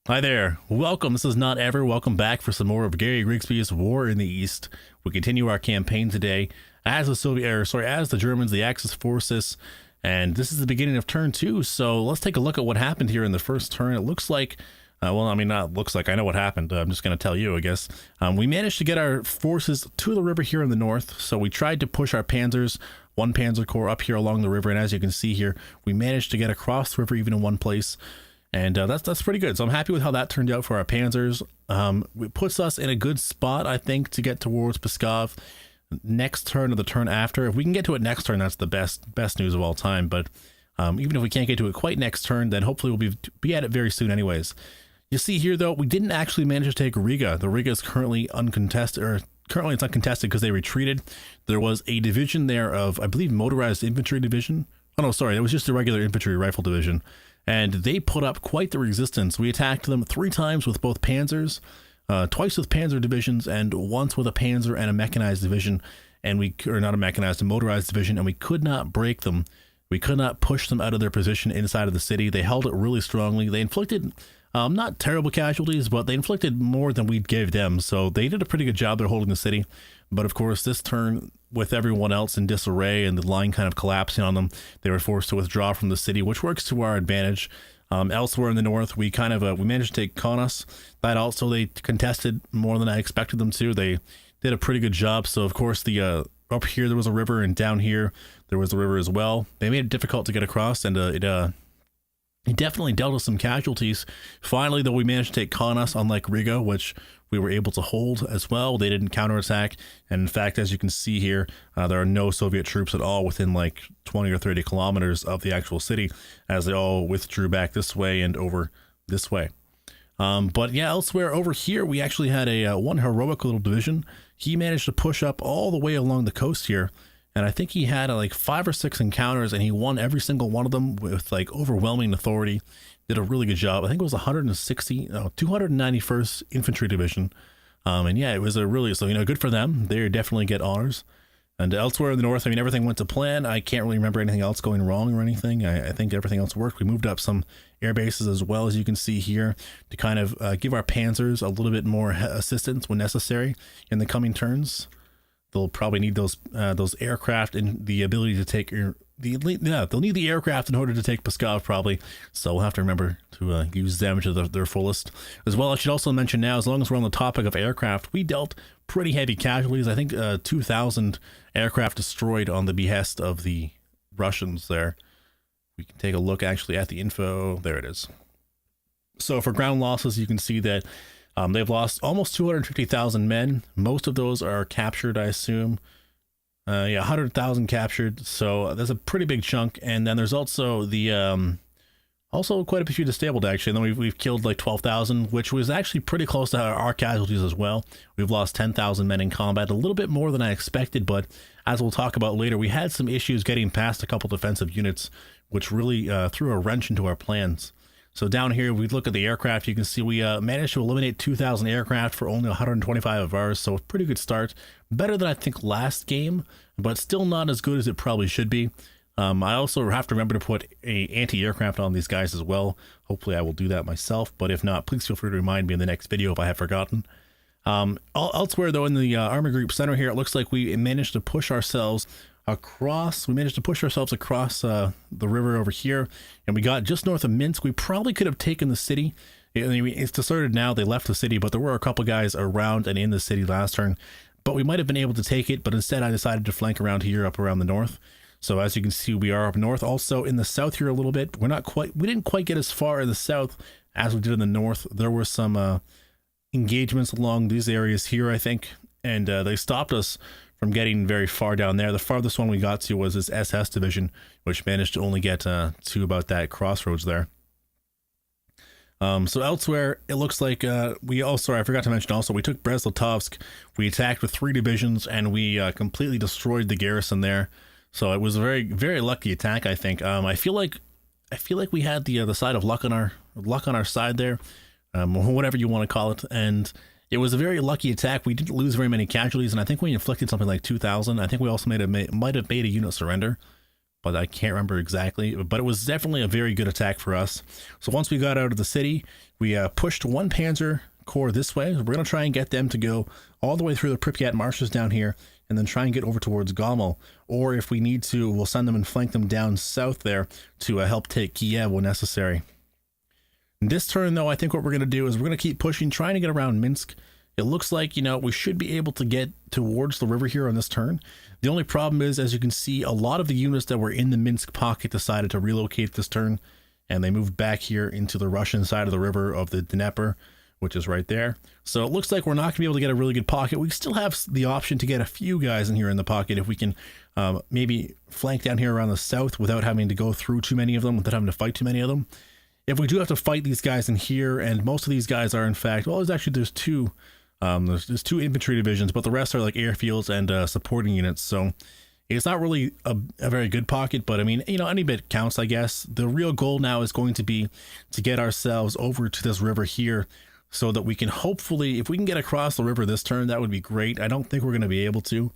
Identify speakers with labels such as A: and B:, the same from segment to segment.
A: Hi there. Welcome. This is Not Ever. Welcome back for some more of Gary Grigsby's War in the East. We continue our campaign today as the Germans, the Axis forces, and this is the beginning of turn two. So let's take a look at what happened here in the first turn. It looks like, not looks like, I know what happened. I'm just going to tell you, I guess. We managed to get our forces to the river here in the north. So we tried to push our panzers, one Panzer Corps up here along the river, and as you can see here, we managed to get across the river even in one place. And that's pretty good. So I'm happy with how that turned out for our panzers. It puts us in a good spot, I think, to get towards Pskov next turn or the turn after. If we can get to it next turn, that's the best news of all time. But even if we can't get to it quite next turn, then hopefully we'll be at it very soon anyways. You see here, though, we didn't actually manage to take Riga. The Riga is currently uncontested, or currently it's uncontested because they retreated. There was a division there of, I believe, motorized infantry division. Oh, no, sorry. It was just a regular infantry rifle division. And they put up quite the resistance. We attacked them 3 times with both panzers, twice with panzer divisions, and once with a panzer and a mechanized division, a motorized division, and we could not break them. We could not push them out of their position inside of the city. They held it really strongly. They inflicted not terrible casualties, but they inflicted more than we gave them. So they did a pretty good job there holding the city. But of course, this turn, with everyone else in disarray and the line kind of collapsing on them, they were forced to withdraw from the city, which works to our advantage. Elsewhere in the north, we managed to take Kaunas. That also they contested more than I expected them to. They did a pretty good job. So of course, up here there was a river, and down here there was a river as well. They made it difficult to get across, and it definitely dealt us some casualties. Finally, though, we managed to take Kaunas, unlike Riga, which we were able to hold as well. They didn't counterattack. And in fact, as you can see here, there are no Soviet troops at all within like 20 or 30 kilometers of the actual city, as they all withdrew back this way and over this way. But yeah, elsewhere over here, we actually had one heroic little division. He managed to push up all the way along the coast here. And I think he had like 5 or 6 encounters, and he won every single one of them with like overwhelming authority. Did a really good job. I think it was 291st Infantry Division. And yeah, it was good for them. They definitely get honors. And elsewhere in the north, everything went to plan. I can't really remember anything else going wrong or anything. I think everything else worked. We moved up some air bases as well, as you can see here, to kind of give our panzers a little bit more assistance when necessary in the coming turns. They'll probably need those aircraft and the ability to take they'll need the aircraft in order to take Pskov probably. So we'll have to remember to use them to their fullest. As well, I should also mention now, as long as we're on the topic of aircraft, we dealt pretty heavy casualties. I think 2,000 aircraft destroyed on the behest of the Russians there. We can take a look actually at the info. There it is. So for ground losses, you can see that they've lost almost 250,000 men. Most of those are captured, I assume. 100,000 captured. So that's a pretty big chunk. And then there's also also quite a few disabled, actually. And then we've killed like 12,000, which was actually pretty close to our casualties as well. We've lost 10,000 men in combat, a little bit more than I expected. But as we'll talk about later, we had some issues getting past a couple defensive units, which really threw a wrench into our plans. So down here, we look at the aircraft. You can see we managed to eliminate 2,000 aircraft for only 125 of ours. So a pretty good start. Better than I think last game, but still not as good as it probably should be. I also have to remember to put a anti-aircraft on these guys as well. Hopefully I will do that myself. But if not, please feel free to remind me in the next video if I have forgotten. Elsewhere, though, in the Army Group Center here, it looks like we managed to push ourselves across. We managed to push ourselves across the river over here, and we got just north of Minsk. We probably could have taken the city. It's deserted now. They left the city, but there were a couple guys around and in the city last turn. But we might have been able to take it, but instead I decided to flank around here, up around the north. So as you can see, we are up north. Also in the south here a little bit. We didn't quite get as far in the south as we did in the north. There were some engagements along these areas here, I think, and they stopped us from getting very far down there. The farthest one we got to was this SS division, which managed to only get to about that crossroads there. So elsewhere, it looks like I forgot to mention also, we took Brest-Litovsk. We attacked with 3 divisions, and we completely destroyed the garrison there. So it was a very, very lucky attack, I think. I feel like we had the side of luck on our side there, whatever you want to call it, and it was a very lucky attack. We didn't lose very many casualties, and I think we inflicted something like 2,000. I think we also might have made a unit surrender. but I can't remember exactly. But it was definitely a very good attack for us. So once we got out of the city, we pushed one Panzer Corps this way. We're going to try and get them to go all the way through the Pripyat marshes down here, and then try and get over towards Gomel. Or if we need to, we'll send them and flank them down south there to help take Kiev when necessary. This turn, though, I think what we're going to do is we're going to keep pushing, trying to get around Minsk. It looks like, we should be able to get towards the river here on this turn. The only problem is, as you can see, a lot of the units that were in the Minsk pocket decided to relocate this turn, and they moved back here into the Russian side of the river of the Dnieper, which is right there. So it looks like we're not going to be able to get a really good pocket. We still have the option to get a few guys in here in the pocket if we can maybe flank down here around the south without having to go through too many of them, without having to fight too many of them. If we do have to fight these guys in here, and most of these guys are in fact, well, there's two. There's two infantry divisions, but the rest are like airfields and supporting units. So it's not really a very good pocket, but I mean, any bit counts, I guess. The real goal now is going to be to get ourselves over to this river here so that we can hopefully, if we can get across the river this turn, that would be great. I don't think we're going to be able to.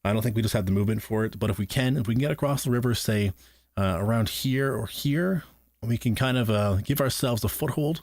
A: I don't think we just have the movement for it, but if we can get across the river, say around here or here, we can kind of give ourselves a foothold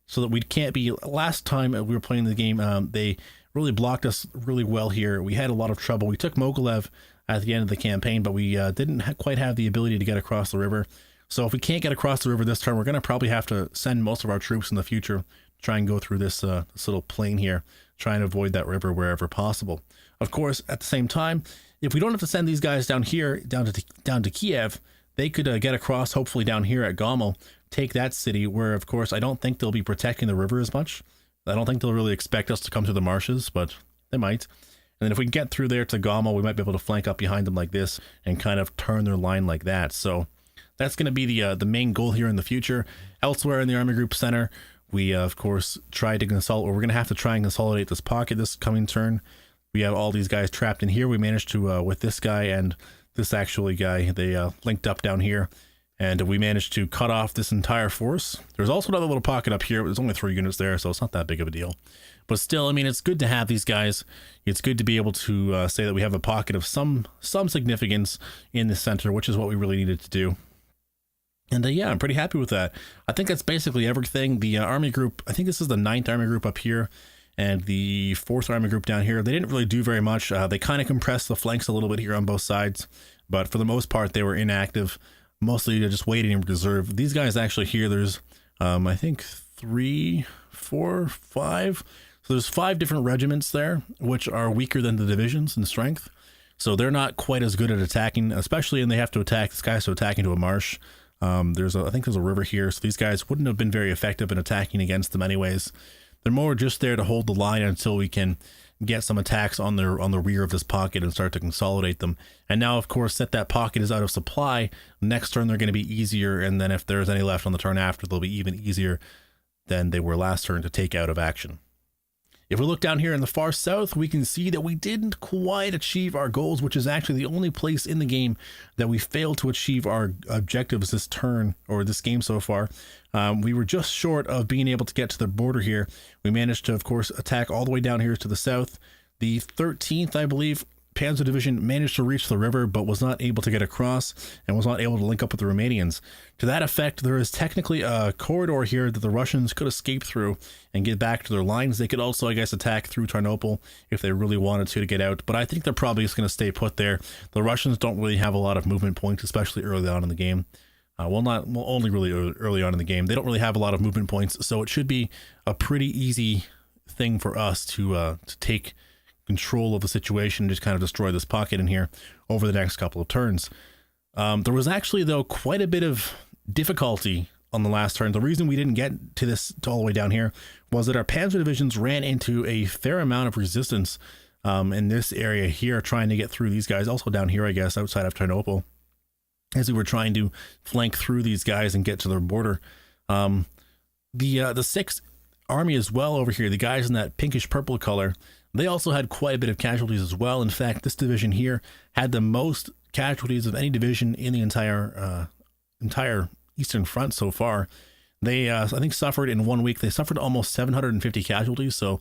A: so that we can't be. Last time we were playing the game, they really blocked us really well here. We had a lot of trouble. We took Mogilev at the end of the campaign, but we didn't quite have the ability to get across the river. So if we can't get across the river this turn, we're going to probably have to send most of our troops in the future to try and go through this little plain here, try and avoid that river wherever possible. Of course, at the same time, if we don't have to send these guys down here, down to Kiev, they could get across, hopefully down here at Gomel, take that city, where, of course, I don't think they'll be protecting the river as much. I don't think they'll really expect us to come through the marshes, but they might. And then if we can get through there to Gomel, we might be able to flank up behind them like this and kind of turn their line like that. So that's going to be the main goal here in the future. Elsewhere in the Army Group Center, we, of course, try to consolidate, or we're going to have to try and consolidate this pocket this coming turn. We have all these guys trapped in here. We managed to, with this guy and this actually guy, they linked up down here, and we managed to cut off this entire force. There's also another little pocket up here, but there's only 3 units there, so it's not that big of a deal. But still, I mean, it's good to have these guys. It's good to be able to say that we have a pocket of some significance in the center, which is what we really needed to do. And yeah, I'm pretty happy with that. I think that's basically everything. The Army Group, I think this is the 9th Army Group up here, and the 4th Army Group down here. They didn't really do very much. They kind of compressed the flanks a little bit here on both sides, but for the most part, they were inactive, mostly just waiting in reserve. These guys actually here, there's, I think 3, 4, 5. So there's 5 different regiments there, which are weaker than the divisions in strength. So they're not quite as good at attacking, especially, and they have to attack, this guy's to attack into a marsh. I think there's a river here, so these guys wouldn't have been very effective in attacking against them anyways. They're more just there to hold the line until we can get some attacks on the rear of this pocket and start to consolidate them. And now, of course, that pocket is out of supply, next turn they're going to be easier, and then if there's any left on the turn after, they'll be even easier than they were last turn to take out of action. If we look down here in the far south, we can see that we didn't quite achieve our goals, which is actually the only place in the game that we failed to achieve our objectives this turn, or this game so far. We were just short of being able to get to the border here. We managed to, of course, attack all the way down here to the south. The 13th, I believe, Panzer Division managed to reach the river, but was not able to get across and was not able to link up with the Romanians. To that effect, there is technically a corridor here that the Russians could escape through and get back to their lines. They could also, I guess, attack through Tarnopol if they really wanted to get out, but I think they're probably just going to stay put there. The Russians don't really have a lot of movement points, especially early on in the game. Only really early on in the game. They don't really have a lot of movement points, so it should be a pretty easy thing for us to take control of the situation, just kind of destroy this pocket in here over the next couple of turns. There was actually, though, quite a bit of difficulty on the last turn. The reason we didn't get to all the way down here was that our Panzer divisions ran into a fair amount of resistance in this area here, trying to get through these guys. Also down here, I guess, outside of Tarnopol, as we were trying to flank through these guys and get to their border. The 6th Army as well over here, the guys in that pinkish purple color, they also had quite a bit of casualties as well. In fact, this division here had the most casualties of any division in the entire Eastern Front so far. They, I think, suffered in 1 week. They suffered almost 750 casualties, so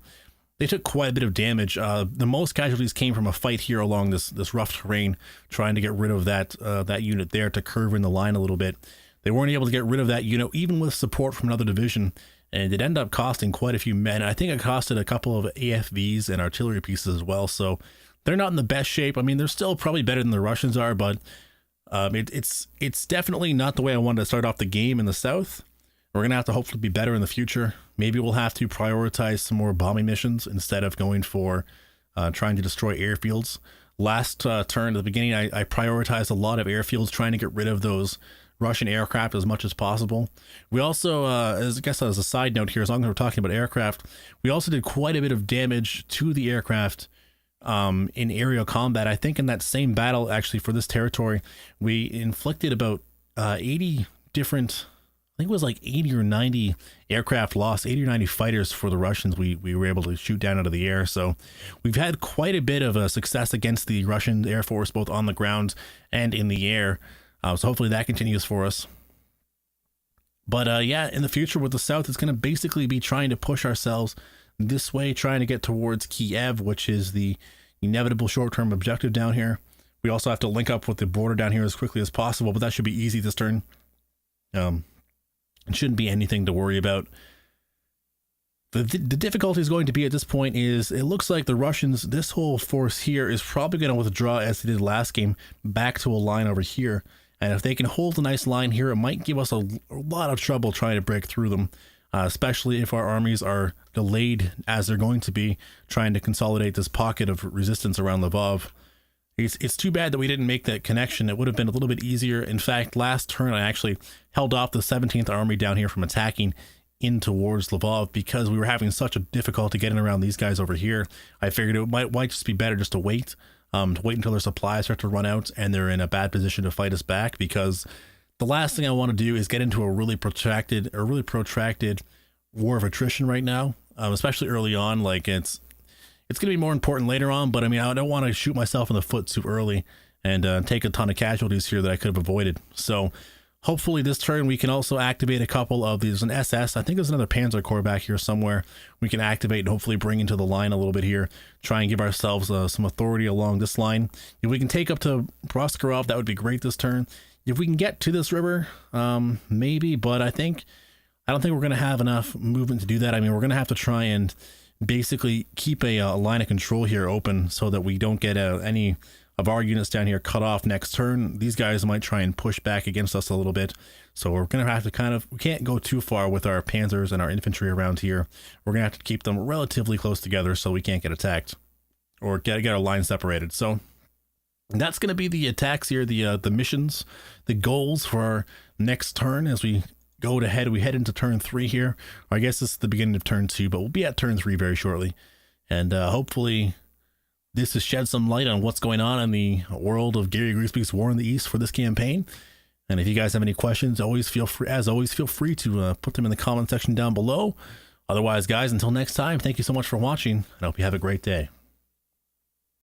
A: they took quite a bit of damage. The most casualties came from a fight here along this rough terrain, trying to get rid of that unit there to curve in the line a little bit. They weren't able to get rid of that unit, even with support from another division, and it ended up costing quite a few men. I think it costed a couple of AFVs and artillery pieces as well, so they're not in the best shape. I mean, they're still probably better than the Russians are, but it's definitely not the way I wanted to start off the game in the south. We're going to have to hopefully be better in the future. Maybe we'll have to prioritize some more bombing missions instead of going for trying to destroy airfields. Last turn at the beginning, I prioritized a lot of airfields, trying to get rid of those Russian aircraft as much as possible. We also, as a side note here, as long as we're talking about aircraft, we also did quite a bit of damage to the aircraft in aerial combat. I think in that same battle, actually, for this territory, we inflicted about 80 different, I think it was like 80 or 90 aircraft lost, 80 or 90 fighters for the Russians we were able to shoot down out of the air. So we've had quite a bit of success against the Russian Air Force, both on the ground and in the air. So hopefully that continues for us. But yeah, in the future with the South, it's going to basically be trying to push ourselves this way, trying to get towards Kiev, which is the inevitable short-term objective down here. We also have to link up with the border down here as quickly as possible, but that should be easy this turn. It shouldn't be anything to worry about. The difficulty is going to be at this point is it looks like the Russians, this whole force here is probably going to withdraw as they did last game back to a line over here. And if they can hold a nice line here, it might give us a lot of trouble trying to break through them, especially if our armies are delayed as they're going to be trying to consolidate this pocket of resistance around Lvov. It's too bad that we didn't make that connection. It would have been a little bit easier. In fact, last turn, I actually held off the 17th Army down here from attacking in towards Lvov because we were having such a difficulty getting around these guys over here. I figured it might just be better just to wait until their supplies start to run out and they're in a bad position to fight us back, because the last thing I want to do is get into a really protracted war of attrition right now, especially early on. Like it's going to be more important later on, but I mean, I don't want to shoot myself in the foot too early and take a ton of casualties here that I could have avoided. So hopefully this turn we can also activate a couple of these. An SS, I think there's another Panzer Corps back here somewhere we can activate and hopefully bring into the line a little bit here. Try and give ourselves some authority along this line. If we can take up to Proskurov, that would be great this turn. If we can get to this river, maybe, but I don't think we're going to have enough movement to do that. I mean, we're going to have to try and basically keep a line of control here open so that we don't get any of our units down here cut off next turn. These guys might try and push back against us a little bit. So we're going to have to we can't go too far with our panzers and our infantry around here. We're going to have to keep them relatively close together so we can't get attacked or get our line separated. So that's going to be the attacks here, the missions, the goals for our next turn as we go ahead. We head into turn 3 here. I guess this is the beginning of turn 2, but we'll be at turn 3 very shortly. And hopefully this has shed some light on what's going on in the world of Gary Grigsby's War in the East for this campaign. And if you guys have any questions, feel free to put them in the comment section down below. Otherwise, guys, until next time, thank you so much for watching. I hope you have a great day.